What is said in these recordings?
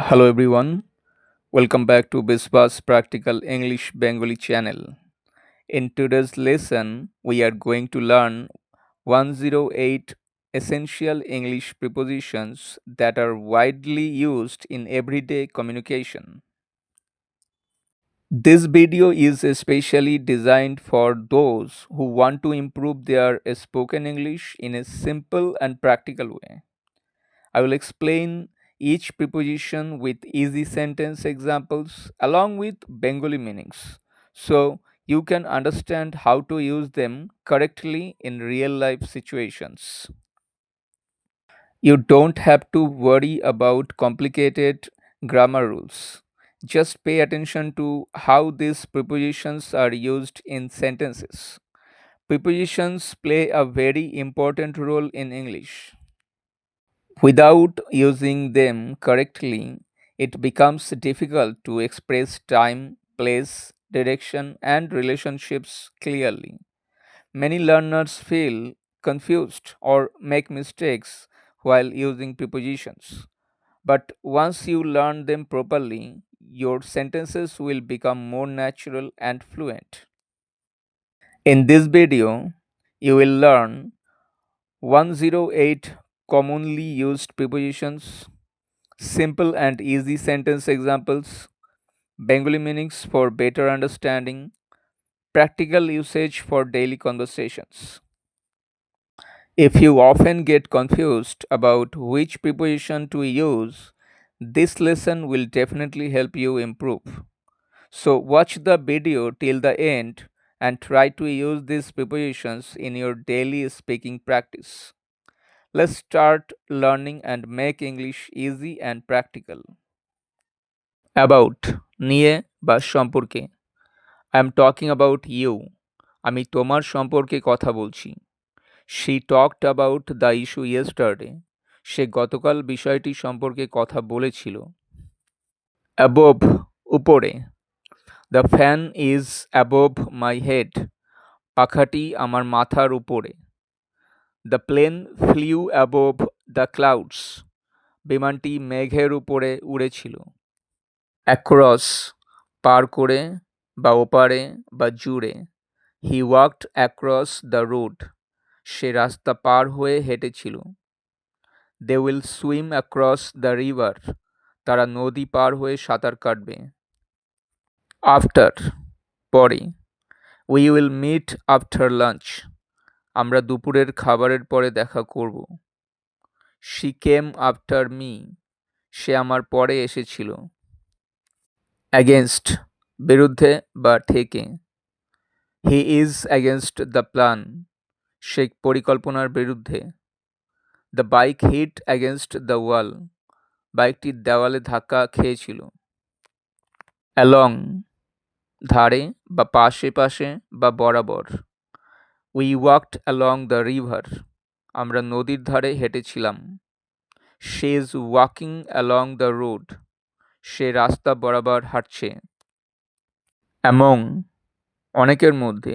Hello everyone, welcome back to Biswas Practical English Bengali channel. In today's lesson, we are going to learn 108 essential English prepositions that are widely used in everyday communication. This video is especially designed for those who want to improve their spoken English in a simple and practical way. I will explain each preposition with easy sentence examples along with Bengali meanings so you can understand how to use them correctly in real life situations. You don't have to worry about complicated grammar rules. Just pay attention to how these prepositions are used in sentences. Prepositions play a very important role in English. Without using them correctly, it becomes difficult to express time, place, direction, and relationships clearly. Many learners feel confused or make mistakes while using prepositions. But once you learn them properly, your sentences will become more natural and fluent. In this video, you will learn 108 commonly used prepositions, simple and easy sentence examples, Bengali meanings for better understanding, practical usage for daily conversations. If you often get confused about which preposition to use, this lesson will definitely help you improve. So, watch the video till the end and try to use these prepositions in your daily speaking practice. Let's start learning and make English easy and practical. About নিয়ে বা সম্পর্কে I am talking about you. আমি তোমার সম্পর্কে কথা বলছি. She talked about the issue yesterday. সে গতকাল বিষয়টি সম্পর্কে কথা বলেছিল. Above উপরে. The fan is above my head. পাখাটি আমার মাথার উপরে. The plane flew above the clouds. বিমানটি মেঘের উপরে উড়েছিল. Across পার করে বা ওপারে বা জুড়ে. He walked across the road. সে রাস্তা পার হয়ে হেঁটেছিল. They will swim across the river. তারা নদী পার হয়ে সাঁতার কাটবে. After পরে. We will meet after lunch. আমরা দুপুরের খাবারের পরে দেখা করব. She came after me. সে আমার পরে এসেছিল. Against বিরুদ্ধে বা ঠেকে. He is against the plan. সে পরিকল্পনার বিরুদ্ধে. The bike hit against the wall. বাইকটি দেওয়ালে ধাক্কা খেয়েছিল. Along ধারে বা পাশে পাশে বা বরাবর. We walked along the river. আমরা নদীর ধারে হেঁটেছিলাম. She is walking along the road. সে রাস্তা বরাবর হাঁটছে. Among অনেকের মধ্যে.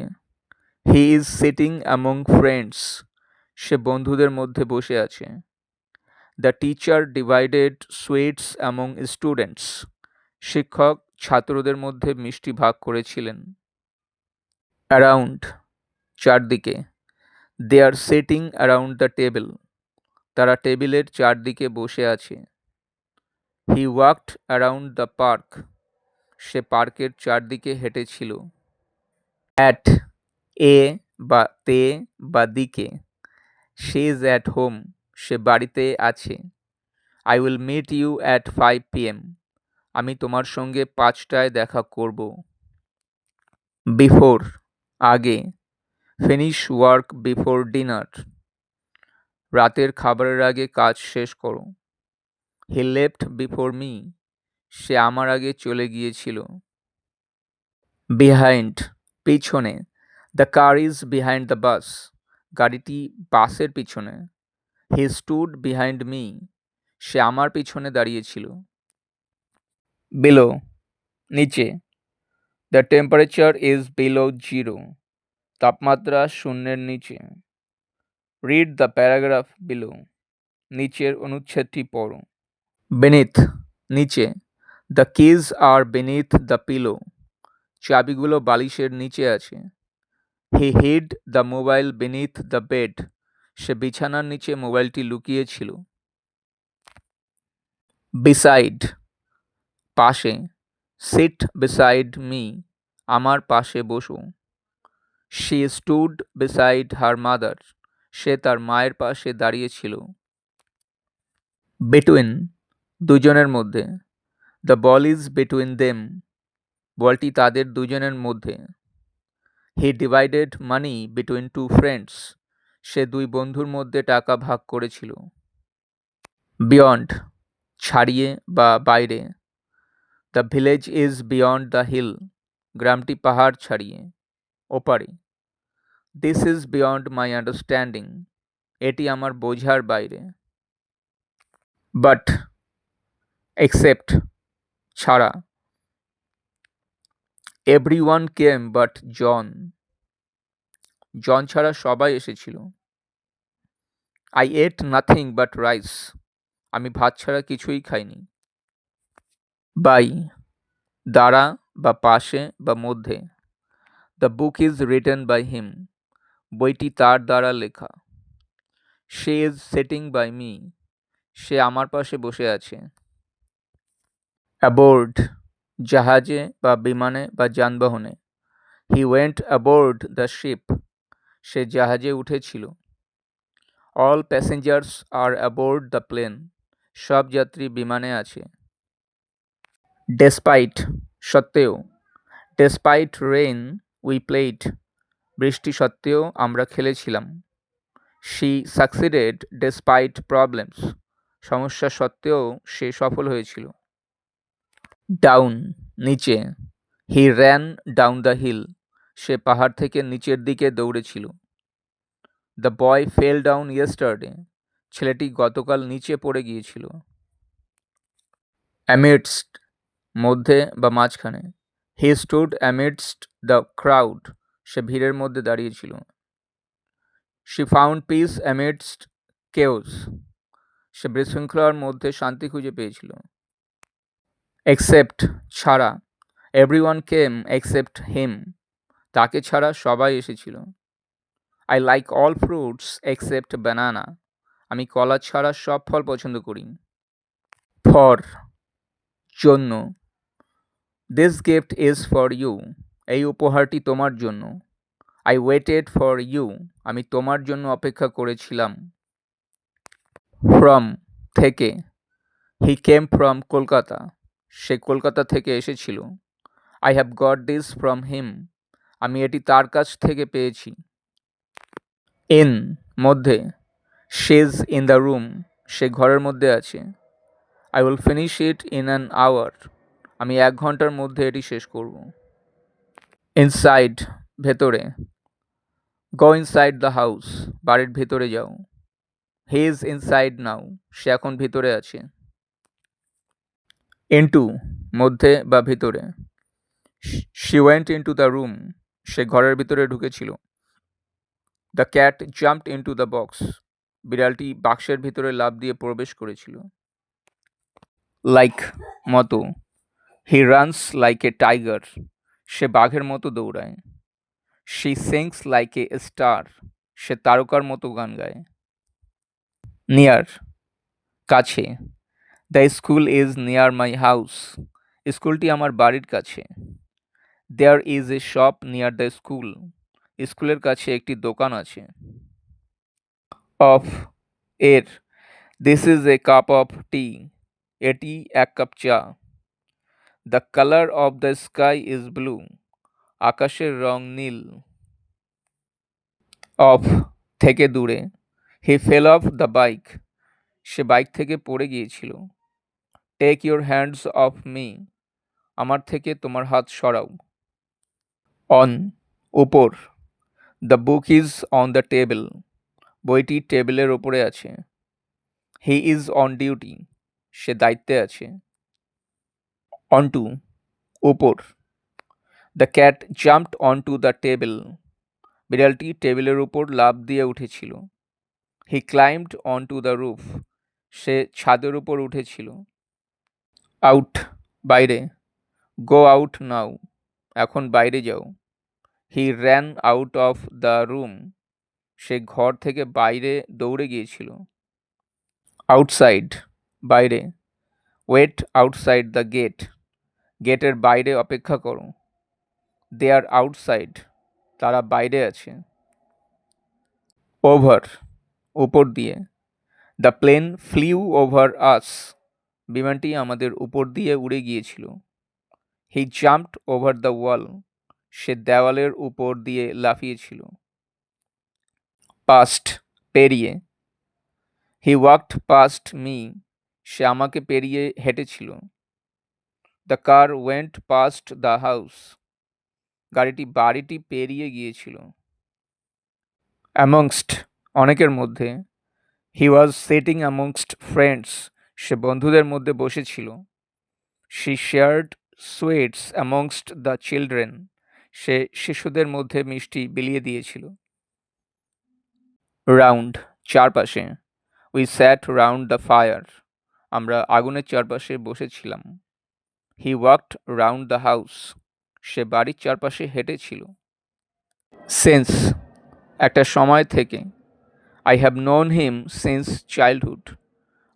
He is sitting among friends. সে বন্ধুদের মধ্যে বসে আছে. The teacher divided sweets among students. শিক্ষক ছাত্রদের মধ্যে মিষ্টি ভাগ করেছিলেন. Around চারদিকে. They are sitting around the table. তারা টেবিলের চারদিকে বসে আছে. He walked around the park. সে পার্কের চারদিকে হেঁটেছিল. At এ বা তে বা দিকে. She is at home. সে বাড়িতে আছে. I will meet you at 5 p.m. আমি তোমার সঙ্গে 5টায় দেখা করব. Before আগে. Finish work before dinner. রাতের খাবারের আগে কাজ শেষ করো. He left before me. সে আমার আগে চলে গিয়েছিল. Behind পিছনে. The car is behind the bus. গাড়িটি বাসের পিছনে. He stood behind me. সে আমার পিছনে দাঁড়িয়েছিল. Below নিচে. The temperature is below zero. তাপমাত্রা শূন্যের নিচে. Read the paragraph below. নিচের অনুচ্ছেদটি পড়ো. Beneath নিচে, দ্য কিজ আর beneath দ্য পিলো, চাবিগুলো বালিশের নিচে আছে। He hid the mobile beneath the bed, সে বিছানার নিচে মোবাইলটি লুকিয়েছিল। beside, পাশে, sit beside me, আমার পাশে বসো। she stood beside her mother, সে তার মায়ের পাশে দাঁড়িয়েছিল। between, দুজনের মধ্যে, the ball is between them, বলটি তাদের দুজনের মধ্যে। he divided money between two friends, সে দুই বন্ধুর মধ্যে টাকা ভাগ করেছিল। beyond, ছাড়িয়ে বা বাইরে, the village is beyond the hill, গ্রামটি পাহাড় ছাড়িয়ে, ওপারে। this is beyond my understanding, এটি আমার বোঝার বাইরে। but, except, ছাড়া, everyone came but John, জন ছাড়া সবাই এসেছিল। I ate nothing but rice, আমি ভাত ছাড়া কিছুই খাইনি। by, দ্বারা বা পাশে বা মধ্যে, the book is written by him, বইটি তার দ্বারা লেখা। she is sitting by me, সে আমার পাশে বসে আছে। aboard, জাহাজে বা বিমানে বা যানবাহনে, he went aboard the ship, সে জাহাজে উঠেছিল। all passengers are aboard the plane, সব যাত্রী বিমানে আছে। despite, সত্ত্বেও, despite rain we played, বৃষ্টি সত্ত্বেও আমরা খেলেছিলাম। she succeeded despite problems, সমস্যা সত্ত্বেও সে সফল হয়েছিল। down, নিচে, he ran down the hill, সে পাহাড় থেকে নিচের দিকে দৌড়েছিল। the boy fell down yesterday, ছেলেটি গতকাল নিচে পড়ে গিয়েছিল। amidst, মধ্যে বা মাঝখানে, he stood amidst the crowd, সে ভিড়ের মধ্যে দাঁড়িয়েছিল। she found peace amidst chaos, সে বিশৃঙ্খলার মধ্যে শান্তি খুঁজে পেয়েছিল। except, ছাড়া, everyone came except him, তাকে ছাড়া সবাই এসেছিল। I like all fruits except banana, আমি কলা ছাড়া সব ফল পছন্দ করি। for, জন্য, this gift is for you, এই উপহারটি তোমার জন্য। I waited for you, আমি তোমার জন্য অপেক্ষা করেছিলাম। from, থেকে, he came from কলকাতা, সে কলকাতা থেকে এসেছিল। I have got this from him, আমি এটি তার কাছ থেকে পেয়েছি। in, মধ্যে, she is in the room, সে ঘরের মধ্যে আছে। I will finish it in an hour, আমি 1 ঘন্টার মধ্যে এটি শেষ করব। inside, ভেতরে, go inside the house, বাড়ির ভেতরে যাও। he is inside now, সে এখন ভিতরে আছে। into, মধ্যে বা ভিতরে, she went into the room, সে ঘরের ভিতরে ঢুকেছিল। the cat jumped into the box, বিড়ালটি বাক্সের ভিতরে লাফ দিয়ে প্রবেশ করেছিল। like, মতো, he runs like a tiger, সে বাঘের মতো দৌড়ায়। she sings like a star, সে তারকার মতো গান গায়। near, কাছে, the school is near my house, স্কুলটি আমার বাড়ির কাছে। there is a shop near the school, স্কুলের কাছে একটি দোকান আছে। of, এর, this is a cup of tea, এটি 1 কাপ চা। the color of the sky is blue, আকাশের রং নীল। of, থেকে দূরে, he fell off the bike, say bike থেকে পড়ে গিয়েছিল। take your hands off me, আমার থেকে তোমার হাত সরাও। on, উপর, the book is on the table, বইটি টেবিলের উপরে আছে। he is on duty, সে দায়িত্বে আছে। onto, উপর, the cat jumped onto the table, বিড়ালটি টেবিলের উপর লাফ দিয়ে উঠেছিল। he climbed onto the roof, সে ছাদের উপর উঠেছিল। আউট বাইরে, গো আউট নাও এখন বাইরে যাও। He ran out of the room সে ঘর থেকে বাইরে দৌড়ে গিয়েছিল। আউটসাইড বাইরে, ওয়েট আউটসাইড দ্য গেট গেটের বাইরে অপেক্ষা করো। দে আর আউটসাইড তারা বাইরে আছে। ওভার উপর দিয়ে, the plane flew over us বিমানটি আমাদের উপর দিয়ে উড়ে গিয়েছিল। He jumped over the wall সে দেওয়ালের উপর দিয়ে লাফিয়েছিল। পাস্ট পেরিয়ে, হি ওয়াকড পাস্ট মি সে আমাকে পেরিয়ে হেঁটেছিল। The car went past the house গাড়িটি বাড়িটি পেরিয়ে গিয়েছিল। অ্যামংস্ট অনেকের মধ্যে, he was sitting amongst friends সে বন্ধুদের মধ্যে বসেছিল। She shared sweets amongst the children সে শিশুদের মধ্যে মিষ্টি বিলিয়ে দিয়েছিল। রাউন্ড চারপাশে, we sat round the fire আমরা আগুনের চারপাশে বসেছিলাম। He walked round the house সে বাড়ির চারপাশে হেঁটেছিল। সিন্স একটা সময় থেকে, I have known him since childhood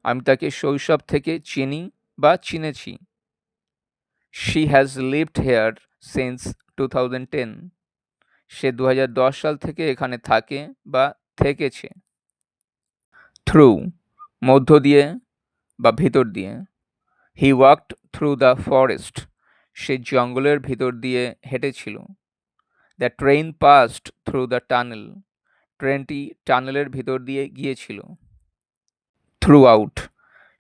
আমি তাকে শৈশব থেকে চিনি বা চিনেছি। She has lived here since 2010 সে 2010 সাল থেকে এখানে থাকে বা থেকেছে। থ্রু মধ্য দিয়ে বা ভিতর দিয়ে, he walked through the forest সে জঙ্গলের ভিতর দিয়ে হেঁটেছিল। The train past through the tunnel ট্রেনটি টানেলের ভিতর দিয়ে গিয়েছিল। থ্রু আউট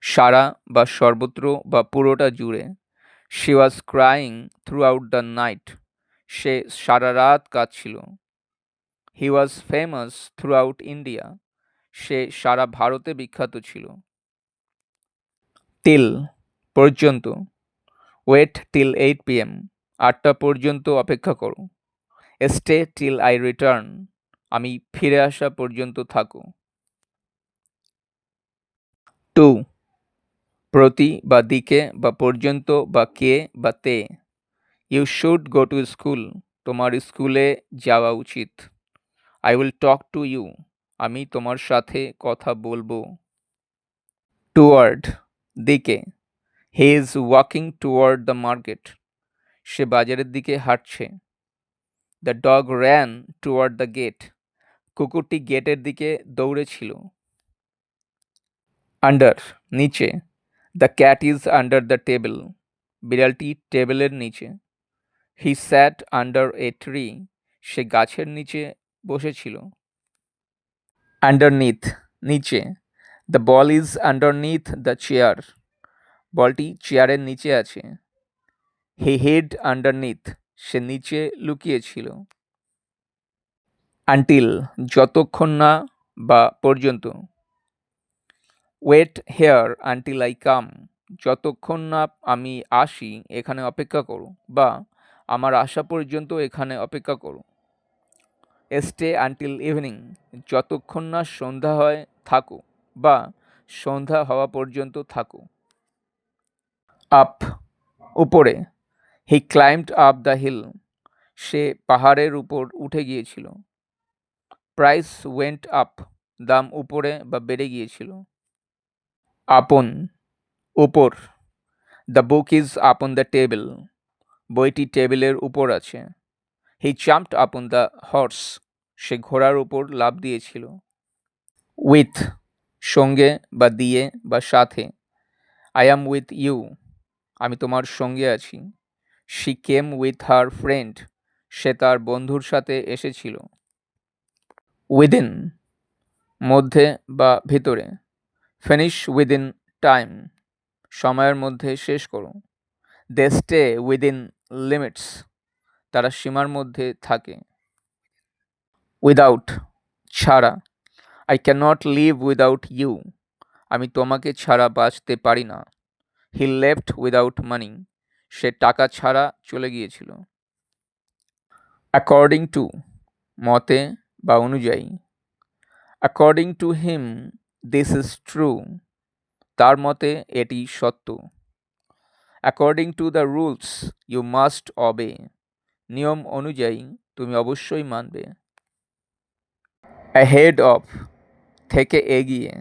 সারা বা সর্বত্র বা পুরোটা জুড়ে। She was crying throughout the night সে সারা রাত কাঁদছিল। He was famous throughout India সে সারা ভারতে বিখ্যাত ছিল। টিল পর্যন্ত, ওয়েট টিল 8 PM 8টা পর্যন্ত অপেক্ষা করো। স্টে টিল আই রিটার্ন আমি ফিরে আসা পর্যন্ত থাকো। টু প্রতি বা দিকে বা পর্যন্ত বা কে বা তে। You should go to school তোমার স্কুলে যাওয়া উচিত। I will talk to you আমি তোমার সাথে কথা বলবো। টুয়ার্ড দিকে, he is walking toward the market সে বাজারের দিকে হাঁটছে। The dog ran toward the gate কুকুরটি গেটের দিকে দৌড়েছিল। আন্ডার নিচে, the cat is under the table বিড়ালটি টেবিলের নিচে। হি স্যাট আন্ডার এ ট্রি সে গাছের নিচে বসেছিল। আন্ডারনিথ নিচে, the ball is underneath the chair বলটি চেয়ারের নিচে আছে। হি হিড আন্ডারনিথ সে নিচে লুকিয়েছিল। আনটিল যতক্ষণ না বা পর্যন্ত। Wait here until I come যতক্ষণ না আমি আসি এখানে অপেক্ষা করো বা আমার আসা পর্যন্ত এখানে অপেক্ষা করো। স্টে আনটিল ইভিনিং যতক্ষণ না সন্ধ্যা হয় থাকো বা সন্ধ্যা হওয়া পর্যন্ত থাকো। আপ উপরে, হি ক্লাইম্বড আপ দ্য হিল সে পাহাড়ের উপর উঠে গিয়েছিল। প্রাইস ওয়েন্ট আপ দাম উপরে বা বেড়ে গিয়েছিল। আপন উপর, the book is upon the table বইটি টেবিলের উপর আছে। He jumped upon the horse সে ঘোড়ার উপর লাফ দিয়েছিল। উইথ সঙ্গে বা দিয়ে বা সাথে। আই অ্যাম উইথ ইউ আমি তোমার সঙ্গে আছি। She came with her friend সে তার বন্ধুর সাথে এসেছিল। উইদিন মধ্যে বা ভিতরে। ফিনিশ উইদিন টাইম সময়ের মধ্যে শেষ করো। দে স্টে উইদিন লিমিটস তারা সীমার মধ্যে থাকে। উইদাউট ছাড়া। I cannot live without you আমি তোমাকে ছাড়া বাঁচতে পারি না। হি লেফট উইদাউট মানি সে টাকা ছাড়া চলে গিয়েছিল। অ্যাকর্ডিং টু মতে বা অনুযায়ী। According to him this is true তার মতে এটি সত্য। According to the rules you must obey. নিয়ম অনুযায়ী তুমি অবশ্যই মানবে। অ্যাহেড অফ, থেকে এগিয়ে।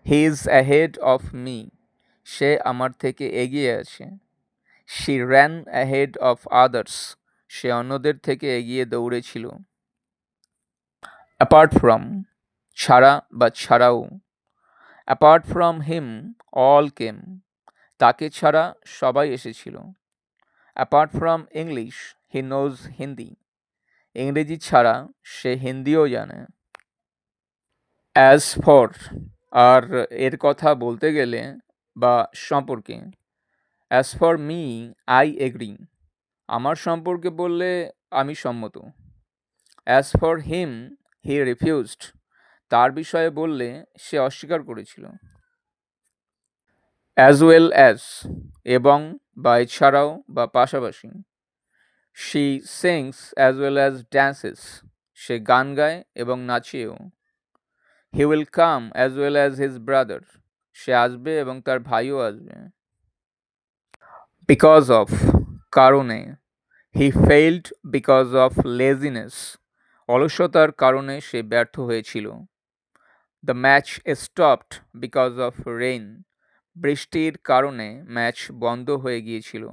He is ahead of me, সে আমার থেকে এগিয়ে আছে। She ran ahead of others, সে অন্যদের থেকে এগিয়ে দৌড়েছিল। অ্যাপার্ট ফ্রম, ছাড়া বা ছাড়াও। Apart from him all came, তাকে ছাড়া সবাই এসেছিল। Apart from English he knows Hindi, ইংরেজি ছাড়া সে হিন্দিও জানে। অ্যাজ ফর, আর এর কথা বলতে গেলে বা সম্পর্কে। As for me I agree, আমার সম্পর্কে বললে আমি সম্মত। As for him he refused, তার বিষয়ে বললে সে অস্বীকার করেছিল। অ্যাজ ওয়েল অ্যাজ, এবং বা এছাড়াও বা পাশাপাশি। She sings as well as dances, সে গান গায় এবং নাচেও। He will come as well as his brother, সে আসবে এবং তার ভাইও আসবে। বিকজ অফ, কারণে। He failed because of laziness, অলসতার কারণে সে ব্যর্থ হয়েছিল। The match stopped because of rain, বৃষ্টির কারণে ম্যাচ বন্ধ হয়ে গিয়েছিল।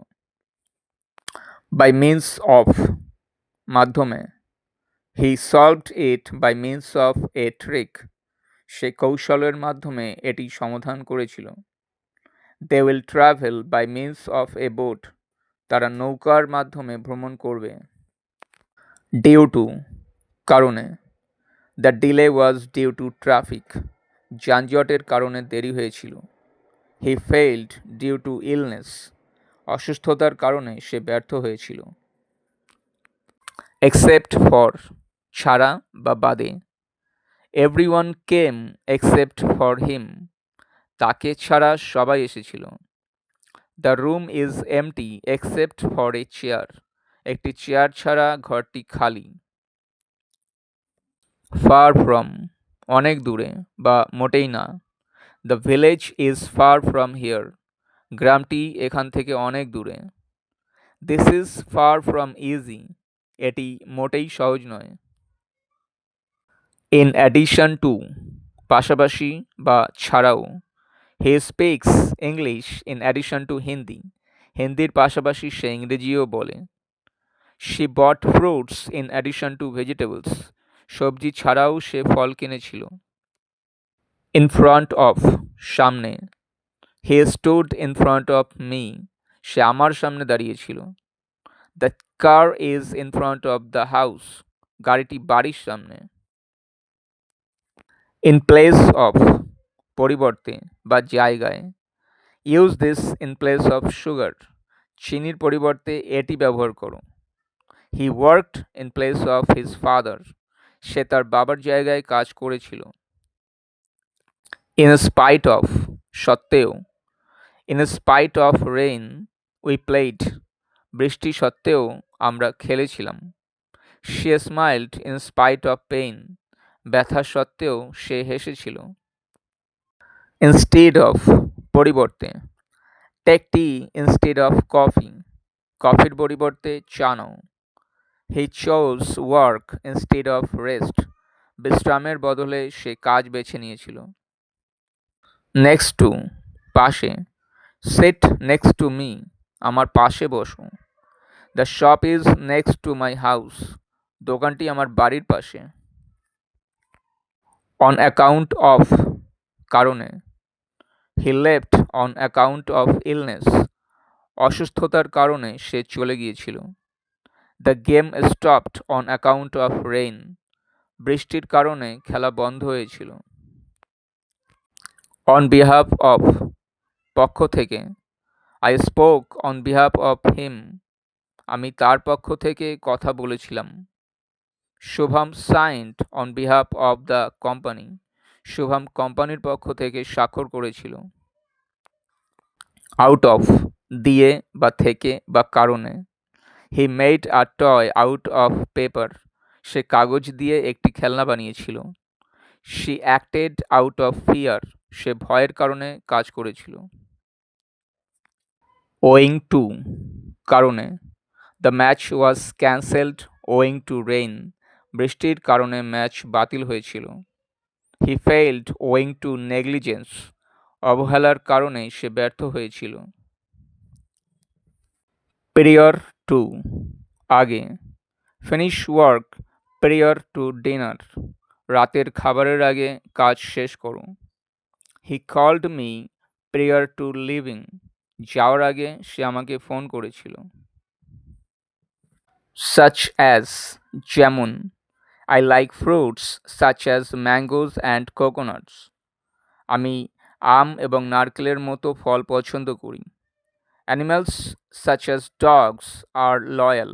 বাই মিনস অফ, মাধ্যমে। He solved it by means of a trick, সে কৌশলের মাধ্যমে এটি সমাধান করেছিল। They will travel by means of a boat, তারা নৌকার মাধ্যমে ভ্রমণ করবে। ডিউ টু, কারণে। The delay was due to traffic, যানজটের কারণে দেরি হয়েছিল। He failed due to illness, অসুস্থতার কারণে সে ব্যর্থ হয়েছিল। এক্সেপ্ট ফর, ছাড়া বা বাদে। Everyone came except for him, তাকে ছাড়া সবাই এসেছিল। The room is empty except for a chair, একটি চেয়ার ছাড়া ঘরটি খালি। ফার ফ্রম, অনেক দূরে বা মোটেই না। The village is far from here, গ্রামটি এখান থেকে অনেক দূরে। This is far from easy, এটি মোটেই সহজ নয়। ইন অ্যাডিশন টু, পাশাপাশি বা ছাড়াও। He speaks English in addition to Hindi, হিন্দির পাশাপাশি সে ইংরেজিও বলে। She bought fruits in addition to vegetables, সবজি ছাড়াও সে ফল কিনেছিল। ইন ফ্রন্ট অফ, সামনে। He stood in front of me, সে আমার সামনে দাঁড়িয়েছিল। The car is in front of the house, গাড়িটি বাড়ির সামনে। ইন প্লেস অফ, পরিবর্তে বা জায়গায়। Use this in place of sugar, চিনির পরিবর্তে এটি ব্যবহার করো। হি worked in place of his father, সে তার বাবার জায়গায় কাজ করেছিল। ইন স্পাইট অফ, সত্ত্বেও। In spite of rain we played, বৃষ্টি সত্ত্বেও আমরা খেলেছিলাম। She smiled in spite of pain, ব্যথা সত্ত্বেও সে হেসেছিল। ইনস্টেড অফ, পরিবর্তে। Take tea instead of coffee, কফির পরিবর্তে চা নাও। He chose work instead of rest, বিশ্রামের বদলে সে কাজ বেছে নিয়েছিল। নেক্সট টু, পাশে। সিট নেক্সট টু মি, আমার পাশে বসো। The shop is next two my house, দোকানটি আমার বাড়ির পাশে। অন অ্যাকাউন্ট অফ, কারণে। He left on account of illness, অসুস্থতার কারণে সে চলে গিয়েছিল। The game stopped on account of rain, বৃষ্টির কারণে খেলা বন্ধ হয়েছিল। অন বিহাফ অফ, পক্ষ থেকে। I spoke on behalf of him, আমি তার পক্ষ থেকে কথা বলেছিলাম। Shubham signed on behalf of the company, Shubham কোম্পানির পক্ষ থেকে স্বাক্ষর করেছিল। আউট অফ, দিয়ে বা থেকে বা কারণে। He made a toy out of paper, সে কাগজ দিয়ে একটি খেলনা বানিয়েছিল। She acted out of fear, সে ভয়ের কারণে কাজ করেছিল। owing to কারণে, the match was cancelled owing to rain, বৃষ্টির কারণে ম্যাচ বাতিল হয়েছিল। He failed owing to negligence, অবহেলার কারণে সে ব্যর্থ হয়েছিল। প্রিয়র টু আগে, finish work prior to dinner, রাতের খাবারের আগে কাজ শেষ করো। He called me prior two living, যাওয়ার আগে সে আমাকে ফোন করেছিল। such as যেমন, I like fruits such as mangoes and coconuts, আমি আম এবং নারকেলের মতো ফল পছন্দ করি। Animals such as dogs are loyal,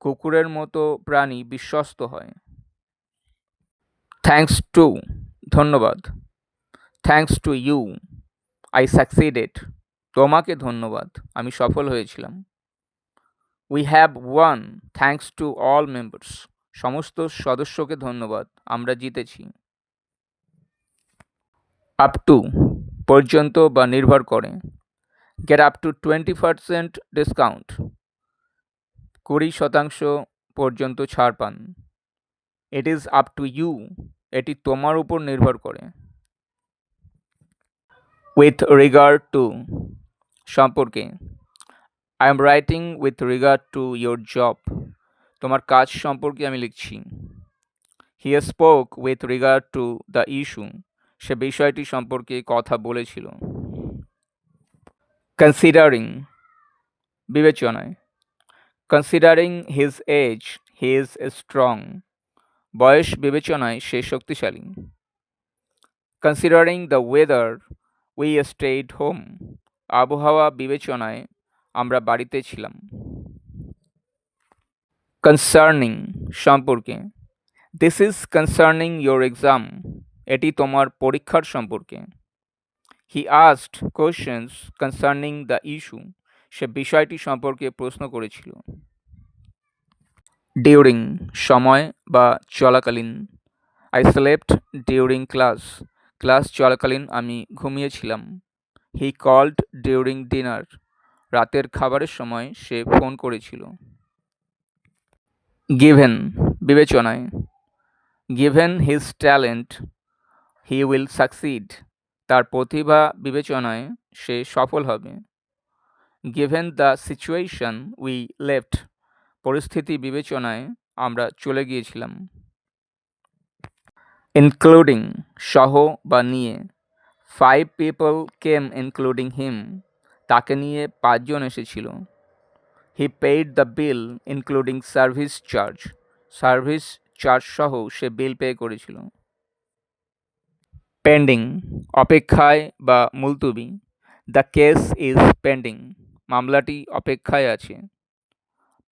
কুকুরের মতো প্রাণী বিশ্বস্ত হয়। থ্যাঙ্কস টু ধন্যবাদ, thanks to you I succeeded, তোমাকে ধন্যবাদ আমি সফল হয়েছিলাম। We have one thanks to all members, সমস্ত সদস্যকে ধন্যবাদ আমরা জিতেছি। আপ টু পর্যন্ত বা নির্ভর করে, গেট আপ টু 20% ডিসকাউন্ট, 20% পর্যন্ত ছাড় পান। It is up to you, এটি তোমার উপর নির্ভর করে। উইথ রিগার্ড টু সম্পর্কে, I am writing with regard to your job, তোমার কাজ সম্পর্কে আমি লিখছি। He spoke with regard to the issue, সে বিষয়টি সম্পর্কে কথা বলেছিল। কনসিডারিং বিবেচনায়, considering his age he is strong, বয়স বিবেচনায় সে শক্তিশালী। Considering the weather we stayed home, আবহাওয়া বিবেচনায় আমরা বাড়িতে ছিলাম। কনসার্নিং সম্পর্কে, this is concerning your exam, এটি তোমার পরীক্ষার সম্পর্কে। He asked questions concerning the issue, সে বিষয়টি সম্পর্কে প্রশ্ন করেছিল। ডিউরিং সময় বা চলাকালীন, I slept during class, class চলাকালীন আমি ঘুমিয়েছিলাম। হি কল্ড ডিউরিং ডিনার, রাতের খাবারের সময় সে ফোন করেছিল। গিভেন বিবেচনায়, given his talent he will succeed, তার প্রতিভা বিবেচনায় সে সফল হবে। Given the situation we left, পরিস্থিতি বিবেচনায় আমরা চলে গিয়েছিলাম। ইনক্লুডিং সহ বা নিয়ে, 5 পিপল কেম ইনক্লুডিং হিম, তাকে নিয়ে 5 জন এসেছিল। হি paid the bill including service charge, service charge সহ সে বিল পে করেছিল। পেন্ডিং অপেক্ষায় বা মুলতুবি, দ্য কেস ইজ পেন্ডিং, মামলাটি অপেক্ষায় আছে।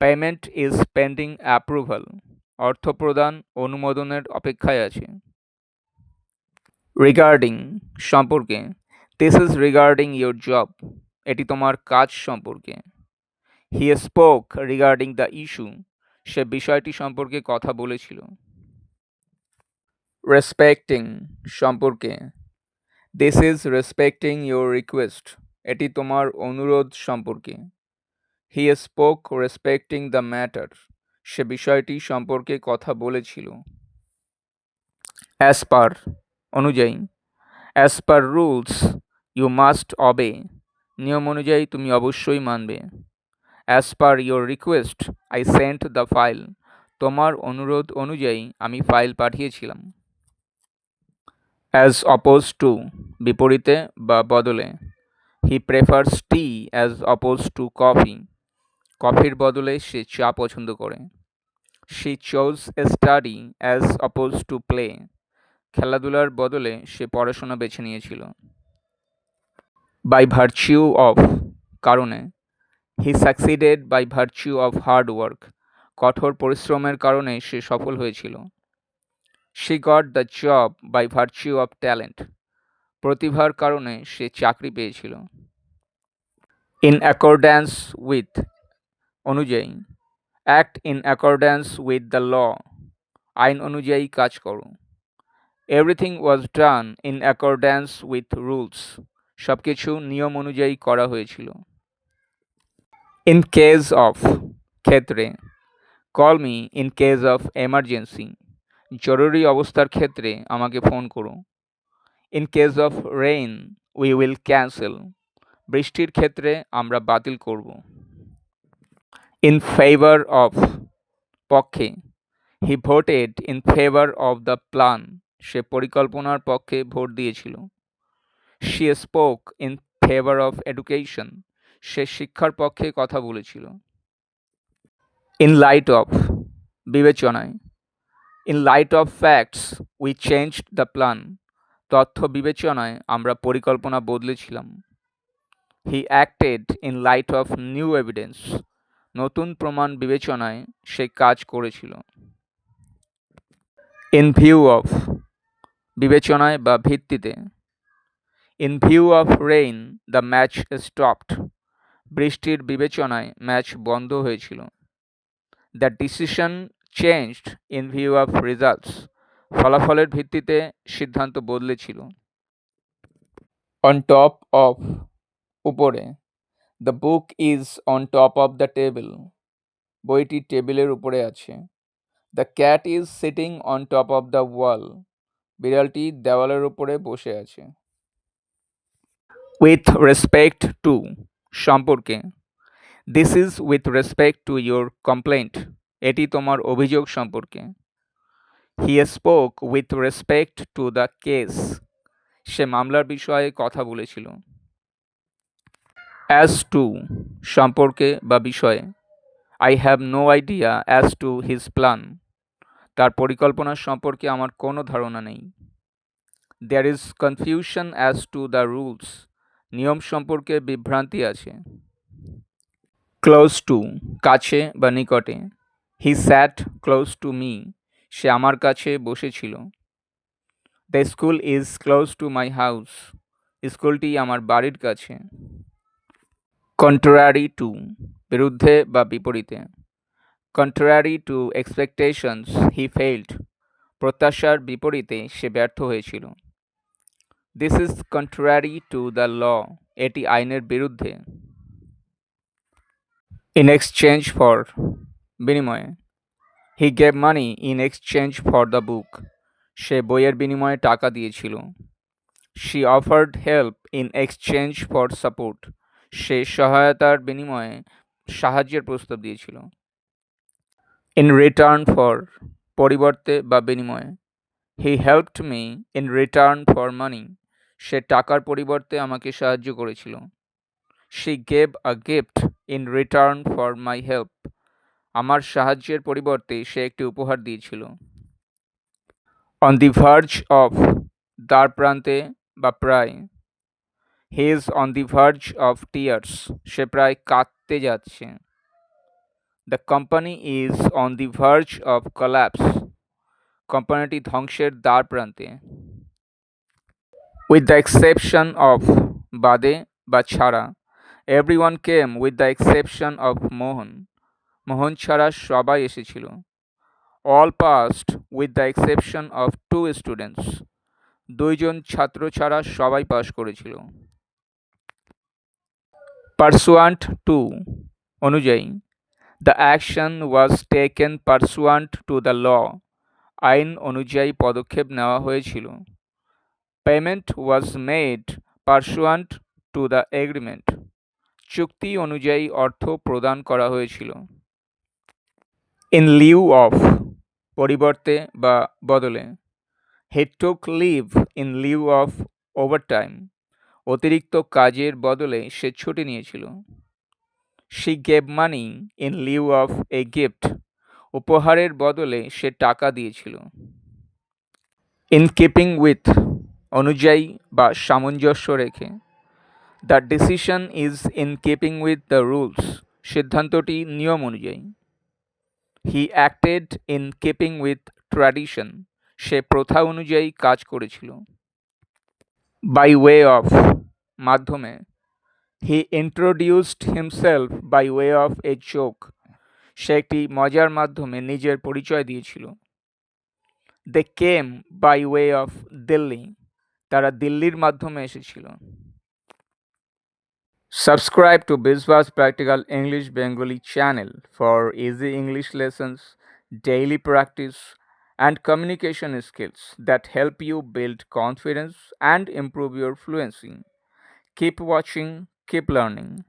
পেমেন্ট ইজ পেন্ডিং অ্যাপ্রুভাল, অর্থ প্রদান অনুমোদনের অপেক্ষায় আছে। রিগার্ডিং সম্পর্কে, this is regarding your job, এটি তোমার কাজ সম্পর্কে। He spoke regarding the issue, সে বিষয়টি সম্পর্কে কথা বলেছিল। রেসপেক্টিং সম্পর্কে, this is respecting your request, এটি তোমার অনুরোধ সম্পর্কে। He spoke respecting the matter, সে বিষয়টি সম্পর্কে কথা বলেছিল। অ্যাজ পার অনুযায়ী, as per rules you must obey, নিয়ম অনুযায়ী তুমি অবশ্যই মানবে। As per your request I sent the file, তোমার অনুরোধ অনুযায়ী আমি ফাইল পাঠিয়েছিলাম। অ্যাজ অপোজ টু বিপরীতে বা বদলে, he prefers tea as opposed to coffee, কফির বদলে সে চা পছন্দ করে। She chose study as opposed to play, খেলাধুলার বদলে সে পড়াশোনা বেছে নিয়েছিল। বাই ভার্চিউ অফ কারণে, he succeeded by virtue of hard work, কঠোর পরিশ্রমের কারণে সে সফল হয়েছিল। She got the job by virtue of talent, প্রতিভার কারণে সে চাকরি পেয়েছিল। ইন অ্যাকর্ড্যান্স উইথ অনুযায়ী, act in accordance with the law, আইন অনুযায়ী কাজ করো। Everything was done in accordance with rules, সব কিছু নিয়ম অনুযায়ী করা হয়েছিল। In case of ক্ষেত্রে call me in case of emergency জরুরি অবস্থার ক্ষেত্রে আমাকে ফোন করো। In case of rain we will cancel বৃষ্টির ক্ষেত্রে আমরা বাতিল করব। ইন ফেভার অফ পক্ষে he voted in favour of the plan সে পরিকল্পনার পক্ষে ভোট দিয়েছিল। She spoke in favour of education সে শিক্ষার পক্ষে কথা বলেছিল। ইন লাইট অফ বিবেচনায় in light of facts we changed the plan তথ্য বিবেচনায় আমরা পরিকল্পনা বদলেছিলাম। He acted in light of new evidence নতুন প্রমাণ বিবেচনায় সে কাজ করেছিল। ইন ভিউ অফ বিবেচনায় বা ভিত্তিতে in view of rain the match stopped বৃষ্টির বিবেচনায় ম্যাচ বন্ধ হয়েছিল। The decision changed in view of results ফলাফলের ভিত্তিতে সিদ্ধান্ত বদলেছিল। অন টপ অফ উপরে the book is on top of the table বইটি টেবিলের উপরে আছে। The cat is sitting on top of the wall বিড়ালটি দেওয়ালের উপরে বসে আছে। উইথ রেসপেক্ট টু সম্পর্কে this is with respect to your complaint এটি তোমার অভিযোগ সম্পর্কে। He spoke with respect to the case সে মামলার বিষয়ে কথা বলেছিল। অ্যাজ টু সম্পর্কে বা বিষয়ে I have no idea as to his plan তার পরিকল্পনা সম্পর্কে আমার কোনো ধারণা নেই। There is confusion as to the rules নিয়ম সম্পর্কে বিভ্রান্তি আছে। ক্লোজ টু কাছে বা নিকটে he sat close to me সে আমার কাছে বসেছিল। The school is close to my house স্কুলটি আমার বাড়ির কাছে। কন্ট্রারি টু বিরুদ্ধে বা বিপরীতে contrary to expectations he failed প্রত্যাশার বিপরীতে সে ব্যর্থ হয়েছিল। This is contrary to the law এটি আইনের বিরুদ্ধে। ইন এক্সচেঞ্জ ফর বিনিময়ে he gave money in exchange for the book সে বইয়ের বিনিময়ে টাকা দিয়েছিল। She offered help in exchange for support সে সহায়তার বিনিময়ে সাহায্যের প্রস্তাব দিয়েছিল। ইন রিটার্ন ফর পরিবর্তে বা বিনিময়ে he helped me in return for money সে টাকার পরিবর্তে আমাকে সাহায্য করেছিল। She gave a gift in return for my help আমার সাহায্যের পরিবর্তে সে একটি উপহার দিয়েছিল। অন দি ভার্জ অফ দ্বার প্রান্তে বা প্রায় he is on the verge of tears সে প্রায় কাঁদতে যাচ্ছে। The company is on the verge of collapse কোম্পানিটি ধ্বংসের দ্বার প্রান্তে। উইথ দ্য এক্সেপশন অফ বাদে বা ছাড়া everyone came with the exception of Mohan Mohan ছাড়া সবাই এসেছিল। All passed with the exception of two students দুইজন ছাত্র ছাড়া সবাই পাশ করেছিল। পারসুয়ান্ট টু অনুযায়ী the action was taken pursuant to the law আইন অনুযায়ী পদক্ষেপ নেওয়া হয়েছিল। Payment was made pursuant to the agreement চুক্তি অনুযায়ী অর্থ প্রদান করা হয়েছিল। ইন লিউ অফ পরিবর্তে বা বদলে he took leave in lieu of overtime অতিরিক্ত কাজের বদলে সে ছুটি নিয়েছিল। She gave money in lieu of a gift উপহারের বদলে সে টাকা দিয়েছিল। ইন কিপিং উইথ অনুযায়ী বা সামঞ্জস্য রেখে the decision is in keeping with the rules সিদ্ধান্তটি নিয়ম অনুযায়ী। He acted in keeping with tradition সে প্রথা অনুযায়ী কাজ করেছিল। বাই ওয়ে অফ মাধ্যমে he introduced himself by way of a joke সে একটি মজার মাধ্যমে নিজের পরিচয় দিয়েছিল। They came by way of Delhi তারা দিল্লির মাধ্যমে এসেছিল। Subscribe to Biswas Practical English Bengali channel for easy English lessons, daily practice, and communication skills that help you build confidence and improve your fluency. Keep watching, keep learning.